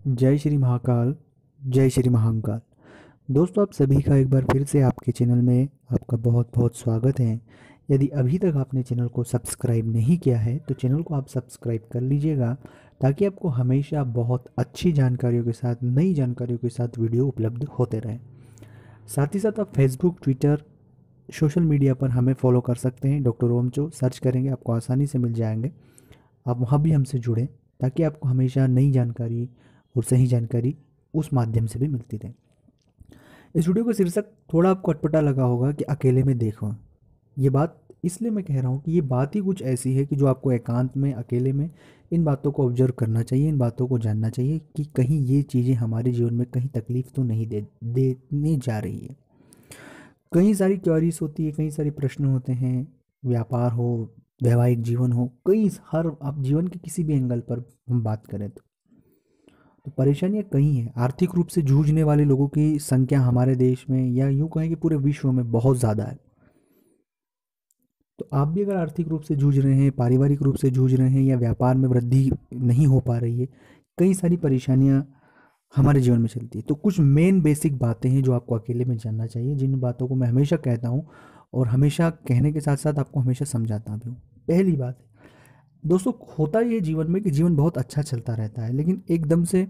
जय श्री महाकाल। जय श्री महाकाल। दोस्तों, आप सभी का एक बार फिर से आपके चैनल में आपका बहुत बहुत स्वागत है। यदि अभी तक आपने चैनल को सब्सक्राइब नहीं किया है तो चैनल को आप सब्सक्राइब कर लीजिएगा, ताकि आपको हमेशा बहुत अच्छी जानकारियों के साथ, नई जानकारियों के साथ वीडियो उपलब्ध होते रहें। साथ ही साथ आप फेसबुक, ट्विटर, सोशल मीडिया पर हमें फॉलो कर सकते हैं। डॉक्टर ओमचो सर्च करेंगे, आपको आसानी से मिल जाएंगे। आप वहाँ भी हमसे जुड़ें, ताकि आपको हमेशा नई जानकारी और सही जानकारी उस माध्यम से भी मिलती रहे। इस वीडियो का शीर्षक थोड़ा आपको अटपटा लगा होगा कि अकेले में देखो। ये बात इसलिए मैं कह रहा हूँ कि ये बात ही कुछ ऐसी है कि जो आपको एकांत में, अकेले में इन बातों को ऑब्जर्व करना चाहिए, इन बातों को जानना चाहिए कि कहीं ये चीज़ें हमारे जीवन में कहीं तकलीफ तो नहीं देने जा रही है। कई सारी क्वेरीज होती है, कई सारे प्रश्न होते हैं। व्यापार हो, वैवाहिक जीवन हो, कई हर आप जीवन के किसी भी एंगल पर हम बात करें तो परेशानियां कई हैं। आर्थिक रूप से जूझने वाले लोगों की संख्या हमारे देश में, या यूं कहें कि पूरे विश्व में, बहुत ज़्यादा है। तो आप भी अगर आर्थिक रूप से जूझ रहे हैं, पारिवारिक रूप से जूझ रहे हैं, या व्यापार में वृद्धि नहीं हो पा रही है, कई सारी परेशानियां हमारे जीवन में चलती है। तो कुछ मेन बेसिक बातें हैं जो आपको अकेले में जानना चाहिए, जिन बातों को मैं हमेशा कहता हूँ और हमेशा कहने के साथ साथ आपको हमेशा समझाता भी हूँ। पहली बात दोस्तों, होता ये जीवन में कि जीवन बहुत अच्छा चलता रहता है, लेकिन एकदम से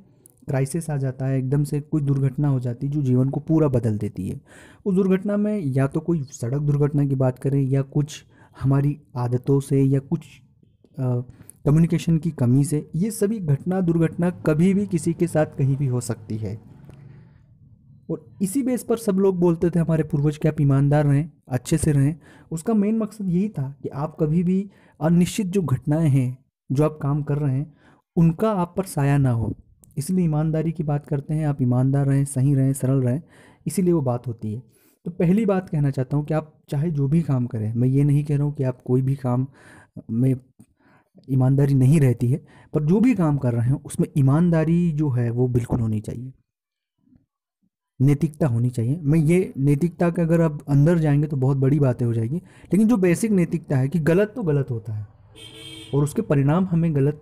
क्राइसिस आ जाता है, एकदम से कोई दुर्घटना हो जाती है जो जीवन को पूरा बदल देती है। उस दुर्घटना में या तो कोई सड़क दुर्घटना की बात करें, या कुछ हमारी आदतों से, या कुछ कम्युनिकेशन की कमी से, ये सभी घटना दुर्घटना कभी भी किसी के साथ कहीं भी हो सकती है। और इसी बेस पर सब लोग बोलते थे हमारे पूर्वज कि आप ईमानदार रहें, अच्छे से रहें। उसका मेन मकसद यही था कि आप कभी भी अनिश्चित जो घटनाएं हैं, जो आप काम कर रहे हैं, उनका आप पर साया ना हो। इसलिए ईमानदारी की बात करते हैं। आप ईमानदार रहें, सही रहें, सरल रहें, इसीलिए वो बात होती है। तो पहली बात कहना चाहता हूँ कि आप चाहे जो भी काम करें, मैं ये नहीं कह रहा हूँ कि आप कोई भी काम में ईमानदारी नहीं रहती है, पर जो भी काम कर रहे हैं उसमें ईमानदारी जो है वो बिल्कुल होनी चाहिए। नैतिकता होनी चाहिए। मैं ये नैतिकता के अगर आप अंदर जाएंगे तो बहुत बड़ी बातें हो जाएगी, लेकिन जो बेसिक नैतिकता है कि गलत तो गलत होता है, और उसके परिणाम हमें गलत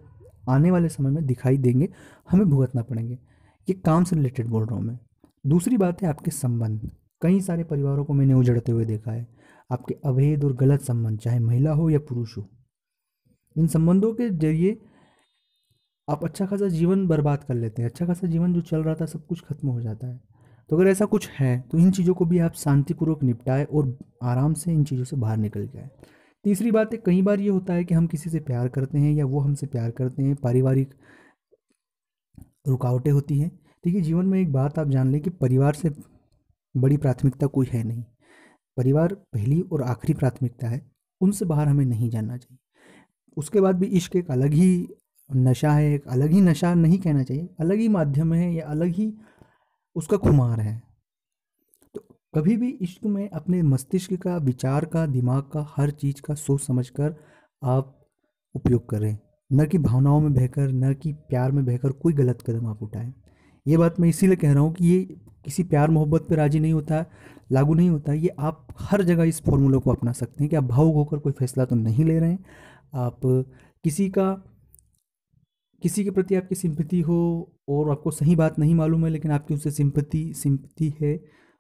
आने वाले समय में दिखाई देंगे, हमें भुगतना पड़ेंगे। ये काम से रिलेटेड बोल रहा हूँ मैं। दूसरी बात है आपके संबंध। कई सारे परिवारों को मैंने उजड़ते हुए देखा है। आपके अवैध और गलत संबंध, चाहे महिला हो या पुरुष हो, इन संबंधों के जरिए आप अच्छा खासा जीवन बर्बाद कर लेते हैं। अच्छा खासा जीवन जो चल रहा था, सब कुछ खत्म हो जाता है। तो अगर ऐसा कुछ है तो इन चीज़ों को भी आप शांतिपूर्वक निपटाएं और आराम से इन चीज़ों से बाहर निकल के आए। तीसरी बात है, कई बार ये होता है कि हम किसी से प्यार करते हैं या वो हमसे प्यार करते हैं, पारिवारिक रुकावटें होती हैं। देखिए, जीवन में एक बात आप जान लें कि परिवार से बड़ी प्राथमिकता कोई है नहीं। परिवार पहली और आखिरी प्राथमिकता है, उनसे बाहर हमें नहीं जाना चाहिए। उसके बाद भी इश्क एक अलग ही नशा है, एक अलग ही नशा नहीं कहना चाहिए, अलग ही माध्यम है, या अलग ही उसका खुमार है। तो कभी भी इश्क में अपने मस्तिष्क का, विचार का, दिमाग का, हर चीज़ का सोच समझकर आप उपयोग करें। न कि भावनाओं में बहकर, न कि प्यार में बहकर कोई गलत कदम आप उठाएं। ये बात मैं इसीलिए कह रहा हूँ कि ये किसी प्यार मोहब्बत पे राजी नहीं होता है, लागू नहीं होता है। ये आप हर जगह इस फॉर्मूले को अपना सकते हैं कि आप भावुक होकर कोई फैसला तो नहीं ले रहे हैं। आप किसी का किसी के प्रति आपकी सिंपैथी हो, और आपको सही बात नहीं मालूम है, लेकिन आपकी उससे सिंपैथी है,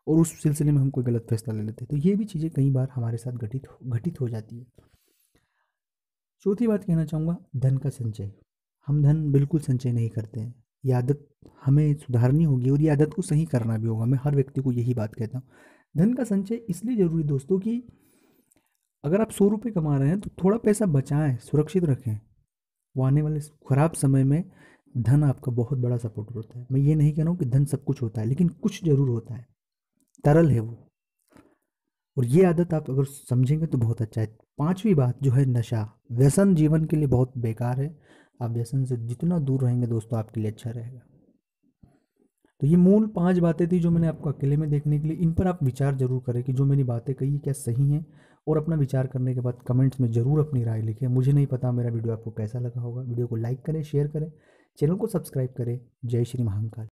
और उस सिलसिले में हम कोई गलत फैसला ले लेते हैं। तो ये भी चीज़ें कई बार हमारे साथ घटित हो जाती है। चौथी बात कहना चाहूँगा, धन का संचय। हम धन बिल्कुल संचय नहीं करते हैं। ये आदत हमें सुधारनी होगी, और ये आदत को सही करना भी होगा। मैं हर व्यक्ति को यही बात कहता हूँ। धन का संचय इसलिए ज़रूरी दोस्तों कि अगर आप 100 रुपये कमा रहे हैं तो थोड़ा पैसा बचाएं, सुरक्षित रखें। वो आने वाले खराब समय में धन आपका बहुत बड़ा सपोर्टर होता है। मैं ये नहीं कह रहा हूँ कि धन सब कुछ होता है, लेकिन कुछ ज़रूर होता है, तरल है वो। और ये आदत आप अगर समझेंगे तो बहुत अच्छा है। पांचवी बात जो है, नशा। व्यसन जीवन के लिए बहुत बेकार है। आप व्यसन से जितना दूर रहेंगे दोस्तों, आपके लिए अच्छा रहेगा। तो ये मूल 5 बातें थी जो मैंने आपको अकेले में देखने के लिए। इन पर आप विचार जरूर करें कि जो मैंने बातें कही क्या सही हैं, और अपना विचार करने के बाद कमेंट्स में ज़रूर अपनी राय लिखें। मुझे नहीं पता मेरा वीडियो आपको कैसा लगा होगा। वीडियो को लाइक करें, शेयर करें, चैनल को सब्सक्राइब करें। जय श्री महाकाल।